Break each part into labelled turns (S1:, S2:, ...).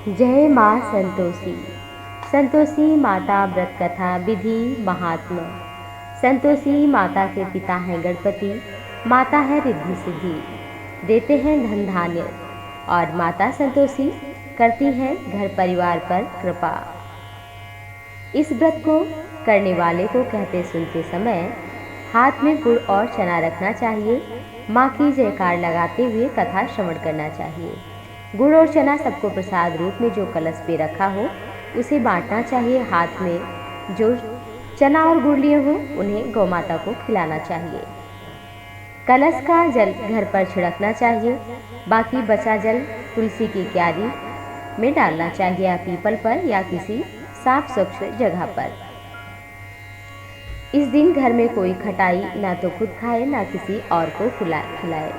S1: जय माँ संतोषी। संतोषी माता व्रत कथा विधि महात्मा। संतोषी माता के पिता हैं गणपति, माता है रिद्धि सिद्धि, देते हैं धन धान्य, और माता संतोषी करती हैं घर परिवार पर कृपा। इस व्रत को करने वाले को कहते सुनते समय हाथ में गुड़ और चना रखना चाहिए। माँ की जयकार लगाते हुए कथा श्रवण करना चाहिए। गुड़ और चना सबको प्रसाद रूप में जो कलश पे रखा हो उसे बांटना चाहिए। हाथ में जो चना और गुड़ लिए हो उन्हें गौ माता को खिलाना चाहिए। कलश का जल घर पर छिड़कना चाहिए। बाकी बचा जल तुलसी की क्यारी में डालना चाहिए, या पीपल पर या किसी साफ स्वच्छ जगह पर। इस दिन घर में कोई खटाई ना तो खुद खाए ना किसी और को खिलाए।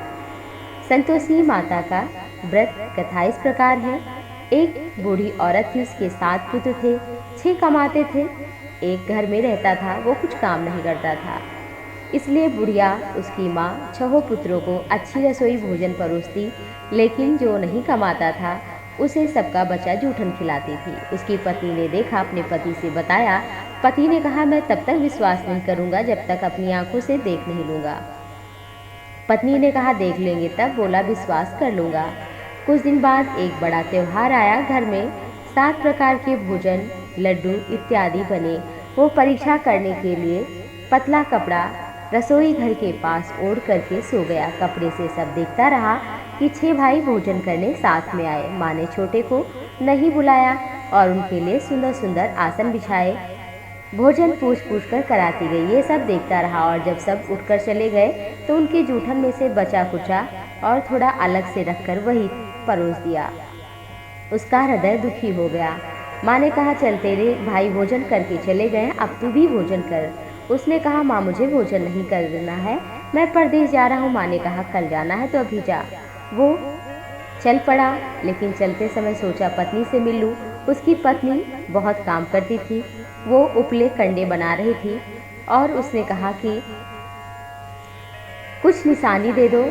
S1: संतोषी माता का व्रत कथा इस प्रकार है। एक बूढ़ी औरत थी, उसके 7 पुत्र थे, 6 कमाते थे। एक घर में रहता था, वो कुछ काम नहीं करता था, इसलिए बुढ़िया उसकी माँ 6 पुत्रों को अच्छी रसोई भोजन परोसती, लेकिन जो नहीं कमाता था उसे सबका बचा जूठन खिलाती थी। उसकी पत्नी ने देखा, अपने पति से बताया। पति ने कहा, मैं तब तक विश्वास नहीं करूँगा जब तक अपनी आंखों से देख नहीं लूँगा। पत्नी ने कहा, देख लेंगे तब। बोला, विश्वास कर लूँगा। कुछ दिन बाद एक बड़ा त्यौहार आया। घर में 7 प्रकार के भोजन, लड्डू इत्यादि बने। वो परीक्षा करने के लिए पतला कपड़ा रसोई घर के पास ओढ़ करके सो गया। कपड़े से सब देखता रहा कि 6 भाई भोजन करने साथ में आए। माँ ने छोटे को नहीं बुलाया और उनके लिए सुंदर सुंदर आसन बिछाए। भोजन पूछ पूछ कर कराती गई। ये सब देखता रहा, और जब सब उठकर चले गए तो उनके जूठन में से बचा कुचा और थोड़ा अलग से रखकर वही परोस दिया। उसका हृदय दुखी हो गया। माँ ने कहा, चल, तेरे भाई भोजन करके चले गए, अब तू भी भोजन कर। उसने कहा, माँ मुझे भोजन नहीं करना है, मैं परदेश जा रहा हूँ। माँ ने कहा, कल जाना है तो अभी जा। वो चल पड़ा, लेकिन चलते समय सोचा पत्नी से मिल लूँ। उसकी पत्नी बहुत काम करती थी, वो उपले कंडे बना रही थी, और उसने कहा कि कुछ निशानी दे दो।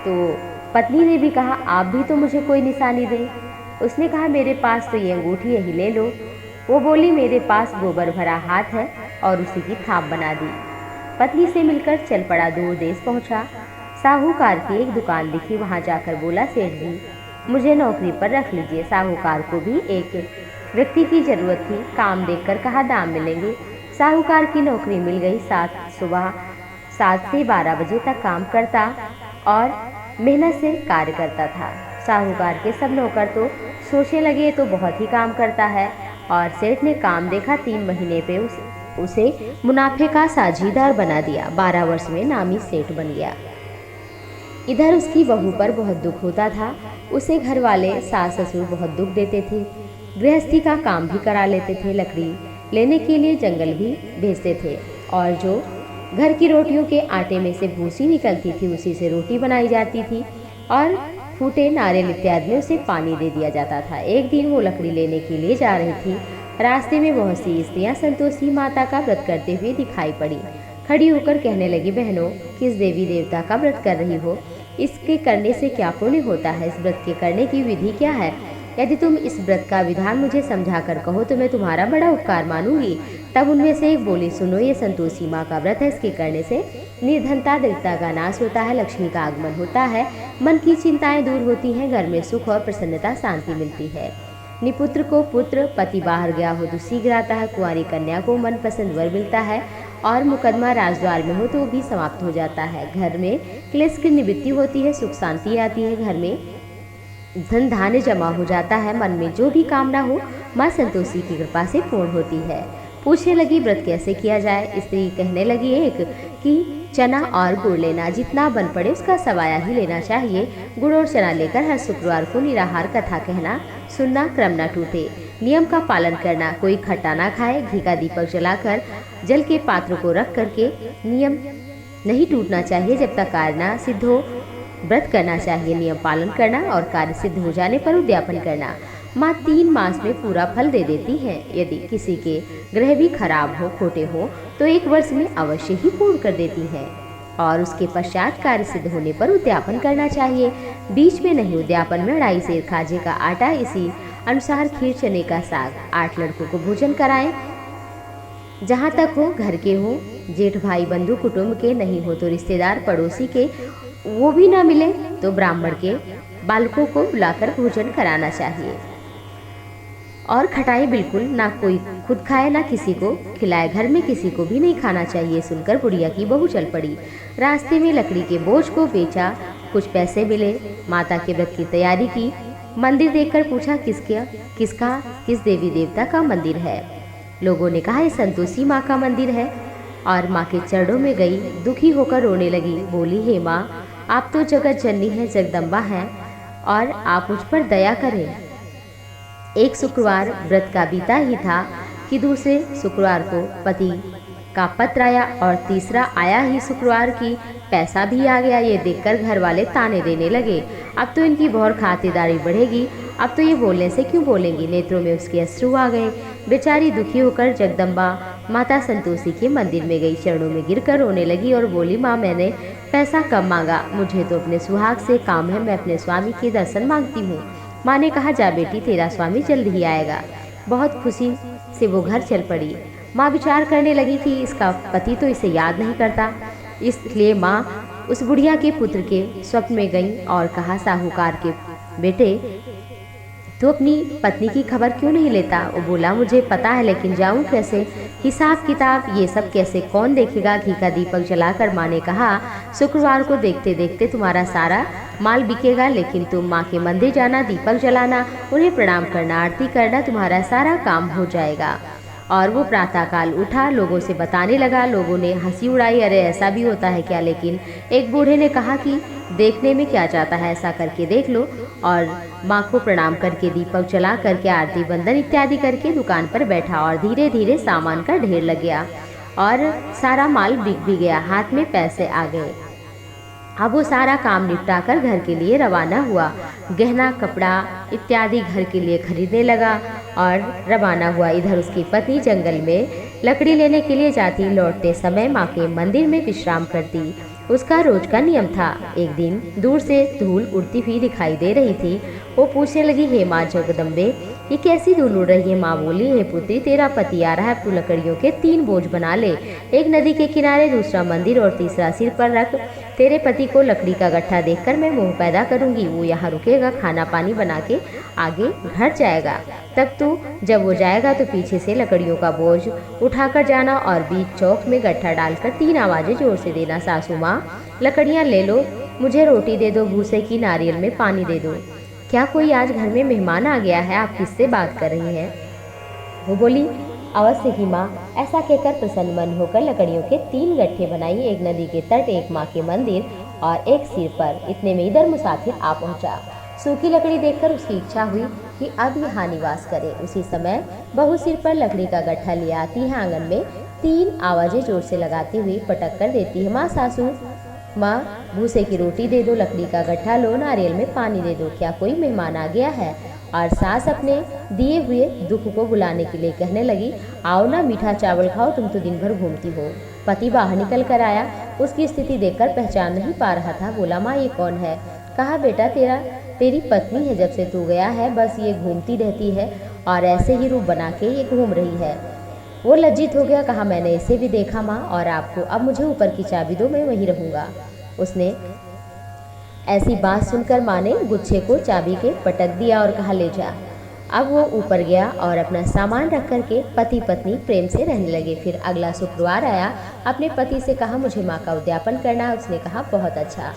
S1: तो पत्नी ने भी कहा, आप भी तो मुझे कोई निशानी दें। उसने कहा, मेरे पास तो ये अंगूठी, यही ले लो। वो बोली, मेरे पास गोबर भरा हाथ है, और उसी की थाप बना दी। पत्नी से मिलकर चल पड़ा। दूर देश पहुंचा। साहूकार की एक दुकान दिखी, वहां जाकर बोला, सेठ जी मुझे नौकरी पर रख लीजिए। साहूकार को भी एक व्यक्ति की जरूरत थी। काम देखकर कहा, दाम मिलेंगे। साहूकार की नौकरी मिल गई। सुबह 7 से 12 बजे तक काम करता और मेहनत से कार्य करता था। साहूकार के सब नौकर तो सोचने लगे, तो बहुत ही काम करता है। और सेठ ने काम देखा। 3 महीने पे उसे मुनाफे का साझीदार बना दिया। 12 वर्ष में नामी सेठ बन गया। इधर उसकी बहू पर बहुत दुख होता था। उसे घर वाले सास ससुर बहुत दुख देते थे। गृहस्थी का काम भी करा लेते थे, लकड़ी लेने के लिए जंगल भी भेजते थे, और जो घर की रोटियों के आटे में से भूसी निकलती थी उसी से रोटी बनाई जाती थी, और फूटे नारियल इत्यादि में उसे पानी दे दिया जाता था। एक दिन वो लकड़ी लेने के लिए जा रही थी। रास्ते में बहुत सी स्त्रियां संतोषी माता का व्रत करते हुए दिखाई पड़ी। खड़ी होकर कहने लगी, बहनों, किस देवी देवता का व्रत कर रही हो? इसके करने से क्या पुण्य होता है? इस व्रत के करने की विधि क्या है? यदि तुम इस व्रत का विधान मुझे समझा कर कहो तो मैं तुम्हारा बड़ा उपकार मानूंगी। तब उनमें से एक बोली, सुनो, ये संतोषी माँ का व्रत है। इसके करने से निर्धनता दरिद्रता का नाश होता है, लक्ष्मी का आगमन होता है, मन की चिंताएं दूर होती हैं, घर में सुख और प्रसन्नता शांति मिलती है। निपुत्र को पुत्र, पति बाहर गया हो तो शीघ्र आता है, कुंवारी कन्या को मनपसंद वर मिलता है, और मुकदमा राजद्वार में हो तो भी समाप्त हो जाता है। घर में क्लेश की निवृत्ति होती है, सुख शांति आती है, घर में धन धान्य जमा हो जाता है, मन में जो भी कामना हो माँ संतोषी की कृपा से पूर्ण होती है। पूछने लगी, व्रत कैसे किया जाए? स्त्री कहने लगी एक कि चना और गुड़ लेना, जितना बन पड़े उसका सवाया ही लेना चाहिए। गुड़ और चना लेकर हर शुक्रवार को निराहार कथा कहना, सुनना, क्रम न टूटे, नियम का पालन करना, कोई खट्टा ना खाए, घी का दीपक जलाकर जल के पात्र को रख करके नियम नहीं टूटना चाहिए जब तक कार्य न सिद्ध हो। व्रत करना चाहिए, नियम पालन करना, और कार्य सिद्ध हो जाने पर उद्यापन करना। माँ 3 मास में पूरा फल दे देती हैं। यदि किसी के ग्रह भी खराब हो, खोटे हो, तो 1 वर्ष में अवश्य ही पूर्ण कर देती हैं, और उसके पश्चात कार्य सिद्ध होने पर उद्यापन करना चाहिए। बीच में नहीं। उद्यापन में 2.5 सेर खाजे का आटा इसी अनुसार खीर चने का साग 8 लड़कों को भोजन कराएं। जहाँ तक हो घर के हो, जेठ भाई बंधु कुटुंब के, नहीं हो तो रिश्तेदार पड़ोसी के, वो भी ना मिले तो ब्राह्मण के बालकों को बुलाकर भोजन कराना चाहिए। और खटाई बिल्कुल ना, कोई खुद खाए ना किसी को खिलाए, घर में किसी को भी नहीं खाना चाहिए। सुनकर बुढ़िया की बहू चल पड़ी। रास्ते में लकड़ी के बोझ को बेचा, कुछ पैसे मिले, माता के व्रत की तैयारी की। मंदिर देखकर पूछा किस देवी देवता का मंदिर है। लोगों ने कहा ये संतोषी माँ का मंदिर है। और माँ के चरणों में गई, दुखी होकर रोने लगी। बोली, हे माँ, आप तो जगत जननी है, जगदम्बा हैं, और आप मुझ पर दया करें। एक शुक्रवार व्रत का बीता ही था कि दूसरे शुक्रवार को पति का पत्र आया, और तीसरा आया ही शुक्रवार की पैसा भी आ गया। ये देखकर घर वाले ताने देने लगे, अब तो इनकी बहुत खातिरदारी बढ़ेगी, अब तो ये बोलने से क्यों बोलेंगी। नेत्रों में उसके अश्रु आ गए। बेचारी दुखी होकर जगदम्बा माता संतोषी के मंदिर में गई, चरणों में गिरकर रोने लगी और बोली, माँ, मैंने पैसा कम मांगा, मुझे तो अपने सुहाग से काम है, मैं अपने स्वामी के दर्शन मांगती हूँ। माँ ने कहा, जा बेटी, तेरा स्वामी जल्द ही आएगा। बहुत खुशी से वो घर चल पड़ी। माँ विचार करने लगी थी, इसका पति तो इसे याद नहीं करता। इसलिए माँ उस बुढ़िया के पुत्र के स्वप्न में गई और कहा, साहूकार के बेटे, तू अपनी पत्नी की खबर क्यों नहीं लेता। वो बोला, मुझे पता है, लेकिन जाऊं कैसे, हिसाब किताब ये सब कैसे, कौन देखेगा। घी का दीपक जलाकर माँ ने कहा, शुक्रवार को देखते देखते तुम्हारा सारा माल बिकेगा, लेकिन तुम माँ के मंदिर जाना, दीपक जलाना, उन्हें प्रणाम करना, आरती करना, तुम्हारा सारा काम हो जाएगा। और वो प्रातःकाल उठा, लोगों से बताने लगा। लोगों ने हंसी उड़ाई, अरे ऐसा भी होता है क्या। लेकिन एक बूढ़े ने कहा कि देखने में क्या जाता है, ऐसा करके देख लो। और माँ को प्रणाम करके, दीपक जला करके, आरती बंदन इत्यादि करके दुकान पर बैठा, और धीरे धीरे सामान का ढेर लग गया और सारा माल बिक भी गया, हाथ में पैसे आ गए। अब वो सारा काम निपटाकर घर के लिए रवाना हुआ। गहना कपड़ा इत्यादि घर के लिए खरीदने लगा और रवाना हुआ। इधर उसकी पत्नी जंगल में लकड़ी लेने के लिए जाती, लौटते समय माँ के मंदिर में विश्राम करती। उसका रोज का नियम था। एक दिन दूर से धूल उड़ती हुई दिखाई दे रही थी। वो पूछने लगी, हे माँ जगदम्बे, ये कैसी धूल उड़ रही है। माँ बोली, हे पुत्री, तेरा पति आ रहा है, तू लकड़ियों के 3 बोझ बना ले, एक नदी के किनारे, दूसरा मंदिर और तीसरा सिर पर रख। तेरे पति को लकड़ी का गट्ठा देखकर मैं मोह पैदा करूंगी, वो यहाँ रुकेगा, खाना पानी बना के आगे घर जाएगा। तब तू जब वो जाएगा तो पीछे से लकड़ियों का बोझ उठाकर जाना और बीच चौक में गट्ठा डालकर 3 आवाजें जोर से देना, सासू माँ लकड़ियाँ ले लो, मुझे रोटी दे दो, भूसे की, नारियल में पानी दे दो। क्या कोई आज घर में मेहमान आ गया है, आप किससे बात कर रही हैं। वो बोली, अवश्य ही माँ। ऐसा कहकर प्रसन्न मन होकर लकड़ियों के 3 गट्ठे बनाई, एक नदी के तट, एक माँ के मंदिर और एक सिर पर। इतने में इधर मुसाफिर आ पहुँचा। सूखी लकड़ी देखकर उसकी इच्छा हुई कि अब यहाँ निवास करे। उसी समय बहू सिर पर लकड़ी का गट्ठा ले आती है, आंगन में 3 आवाजें जोर से लगाती हुई पटक कर देती है, माँ सासू, माँ भूसे की रोटी दे दो, लकड़ी का गट्ठा लो, नारियल में पानी दे दो। क्या कोई मेहमान आ गया है। और सास अपने दिए हुए दुख को बुलाने के लिए कहने लगी, आओ ना, मीठा चावल खाओ, तुम तो दिन भर घूमती हो। पति बाहर निकल कर आया, उसकी स्थिति देखकर पहचान नहीं पा रहा था। बोला, माँ ये कौन है। कहा, बेटा तेरी पत्नी है, जब से तू गया है बस ये घूमती रहती है और ऐसे ही रूप बना के ये घूम रही है। वो लज्जित हो गया, कहा, मैंने इसे भी देखा माँ, और आपको अब मुझे ऊपर की चाबी दो, मैं वहीं रहूँगा। उसने ऐसी बात सुनकर माँ ने गुच्छे को चाबी के पटक दिया और कहा, ले जा। अब वो ऊपर गया और अपना सामान रख करके पति पत्नी प्रेम से रहने लगे। फिर अगला शुक्रवार आया, अपने पति से कहा, मुझे माँ का उद्यापन करना है। उसने कहा, बहुत अच्छा।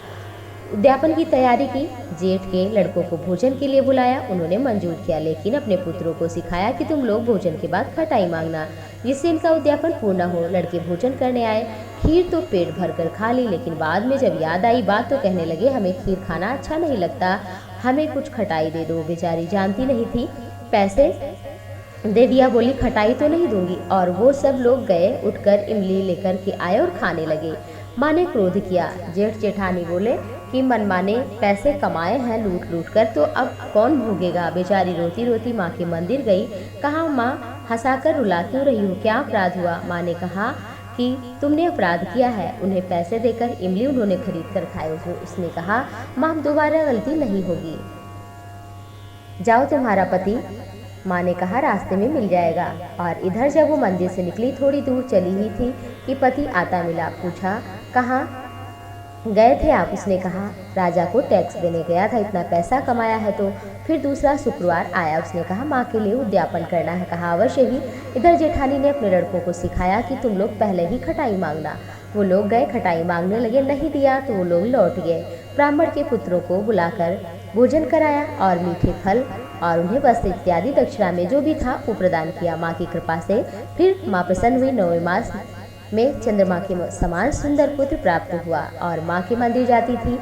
S1: उद्यापन की तैयारी की, जेठ के लड़कों को भोजन के लिए बुलाया, उन्होंने मंजूर किया, लेकिन अपने पुत्रों को सिखाया कि तुम लोग भोजन के बाद खटाई मांगना, जिससे इनका उद्यापन पूर्ण हो। लड़के भोजन करने आए, खीर तो पेट भर कर खा ली, लेकिन बाद में जब याद आई बात तो कहने लगे, हमें खीर खाना अच्छा नहीं लगता, हमें कुछ खटाई दे दो। बेचारी जानती नहीं थी, पैसे दे दिया, बोली खटाई तो नहीं दूंगी। और वो सब लोग गए, उठकर इमली लेकर के आए और खाने लगे। माँ ने क्रोध किया। जेठ जेठानी बोले कि मनमाने पैसे कमाए हैं लूट लूट कर, तो अब कौन भोगेगा। बेचारी रोती रोती माँ के मंदिर गई। कहा, माँ हंसाकर रुला क्यों रही हो, क्या अपराध हुआ। माँ ने कहा कि तुमने अपराध किया है। उन्हें पैसे देकर इमली उन्होंने खरीद कर खाए। उसने कहा, माँ दोबारा गलती नहीं होगी। जाओ, तुम्हारा पति, माँ ने कहा, रास्ते में मिल जाएगा। और इधर जब वो मंदिर से निकली, थोड़ी दूर चली ही थी कि पति आता मिला। पूछा, कहाँ गए थे आप? उसने कहा, राजा को टैक्स देने गया था, इतना पैसा कमाया है तो। फिर दूसरा शुक्रवार आया। उसने कहा, माँ के लिए उद्यापन करना है। कहा, अवश्य ही। इधर जेठानी ने अपने लड़कों को सिखाया कि तुम लोग पहले ही खटाई मांगना। वो लोग गए, खटाई मांगने लगे, नहीं दिया तो वो लोग लौट गए। ब्राह्मण के पुत्रों को बुलाकर भोजन कराया और मीठे फल और उन्हें वस्त्र इत्यादि दक्षिणा में जो भी था वो प्रदान किया। माँ की कृपा से फिर माँ प्रसन्न हुई। 9वें मास में चंद्रमा के समान सुंदर पुत्र प्राप्त हुआ और माँ के मंदिर जाती थी।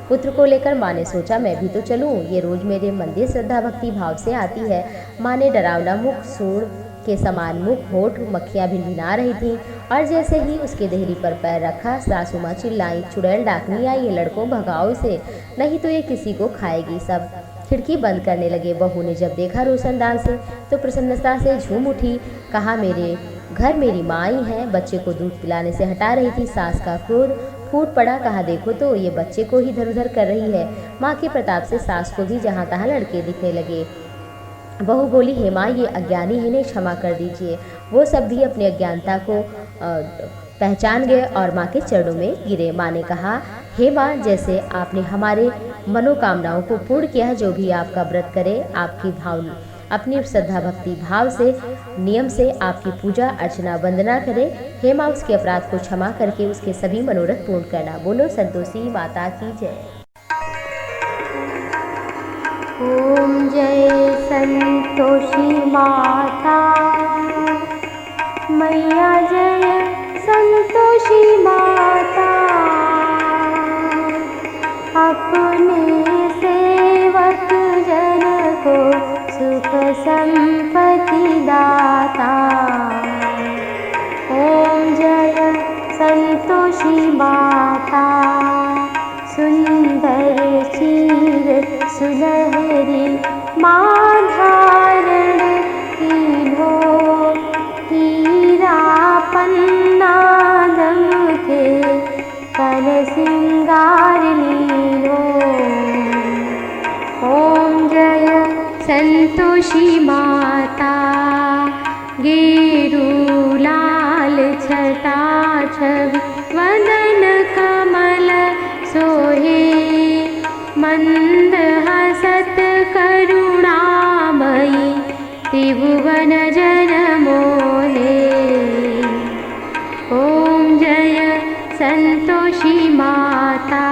S1: पुत्र को लेकर माँ ने सोचा, मैं भी तो चलूँ, ये रोज मेरे मंदिर श्रद्धा भक्ति भाव से आती है। माँ ने डरावना मुख, सूंड के समान मुख, होठ, मक्खियाँ भिनभिना रही थीं और जैसे ही उसके देहरी पर पैर रखा, सासू माँ चिल्लाई, चुड़ैल डाकनी आई, ये लड़कों भगाओ इसे, नहीं तो ये किसी को खाएगी। सब खिड़की बंद करने लगे। बहू ने जब देखा रोशनदान से तो प्रसन्नता से झूम उठी। कहा, मेरे घर मेरी माँ आई है। बच्चे को दूध पिलाने से हटा रही थी। सास का क्रोध फूट पड़ा। कहा, देखो तो ये बच्चे को ही इधर उधर कर रही है। माँ के प्रताप से सास को भी जहाँ तहाँ लड़के दिखने लगे। बहू बोली, हे माँ, ये अज्ञानी है, इन्हें क्षमा कर दीजिए। वो सब भी अपनी अज्ञानता को पहचान गए और माँ के चरणों में गिरे। माँ ने कहा, हे माँ, जैसे आपने हमारे मनोकामनाओं को पूर्ण किया है, जो भी आपका व्रत करे, आपकी भाव अपनी श्रद्धा भक्ति भाव से नियम से आपकी पूजा अर्चना वंदना करे, हे माँ, उसके अपराध को क्षमा करके उसके सभी मनोरथ पूर्ण करना। बोलो संतोषी माता की जय। ओम जय संतोषी माता मैया, जय संतोषी माता, अपने सेवक जन को सुख संपत्ति दाता। ओम जय संतोषी माता, सुंदर चीर सुनहरी माँ धारण कीन्हो, हीरा पन्ना दमके कन सिंगार लीनो। ओम जय संतोषी माता, गेरू लाल छटा छवि वदन कमल सोहे, मंद हसत करुणामयी त्रिभुवन जन मोहे। ओम जय संतोषी माता,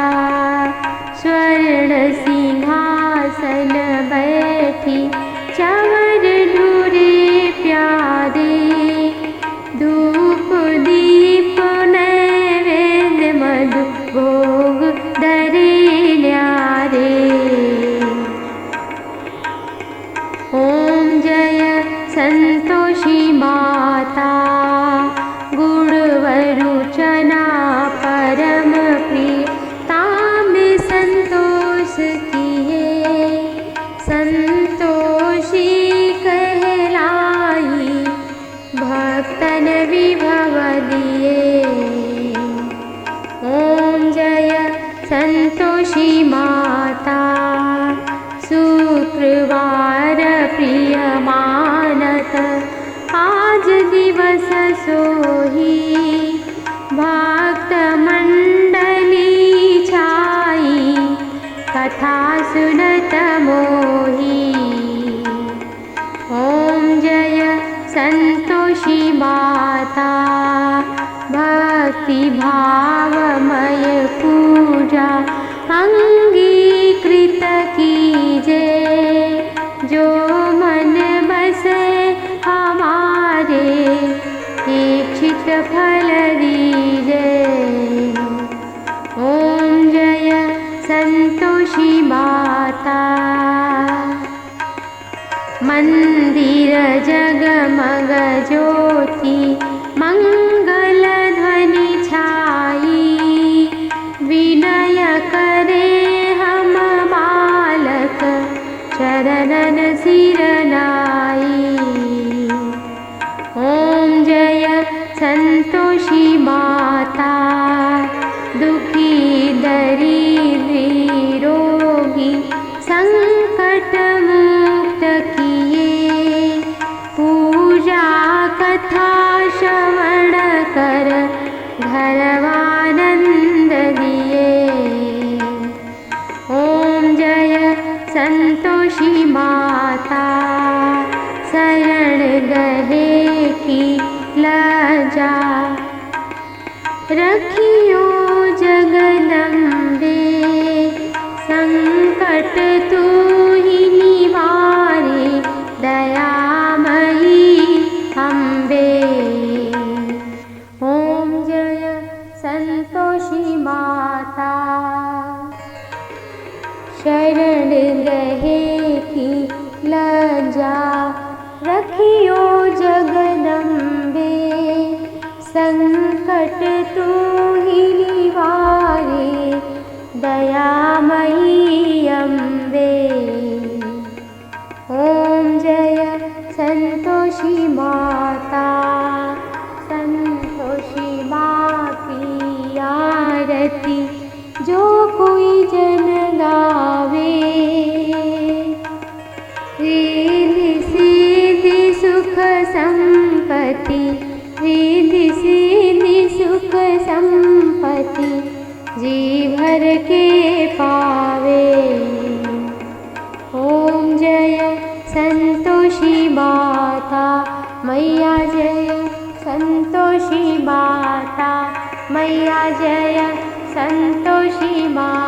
S1: स्वर्ण सिंहासन बैठी चवर ढूरे प्यारे, धूप दीप नैवेद्य मधु भोग धरे न्यारे। ओम जय संतोषी माता, गुणवरु चना परम प्रिय, ताम संतोष किए, संतोषी कहलाई, भक्तन विभव दिए। ओम जय संतोषी माता, शुक्रवार प्रिय मानत, आज दिवस सोही, भक्त मंडली छाई, कथा सुनत मोही। ओम जय संतोषी माता, भक्ति भावमय पूजा अंगीकृत कीजे, जो मन बसे हमारे इच्छित फल दीजे। ओम जय संतोषी माता, मंदिर जगमग ज्योति मंगल ध्वनि छाई, विनय करे हम बालक चरणन सिर नाई। ओम जय संतोषी माता, दुखी दरिद्री रोगी संकट माता शरण गहे की लजा, रखियो जगदम्बे संकट तू ही निवारे, दयामयी अम्बे। ओम जय संतोषी माता शरण गहे की लजा, रखियो जगदम्बे संकट तू ही निवारे, दयामयी अम्बे। ओम जय संतोषी माता, संतोषी माँ की आरती जो कोई जन गावे, रिद्धि सिद्धि सुख संपत्ति, रिद्धि सिद्धि सुख संपत्ति जी भर के पावे। ओम जय संतोषी माता मैया, जय संतोषी माता मैया, जय संतोषी माता।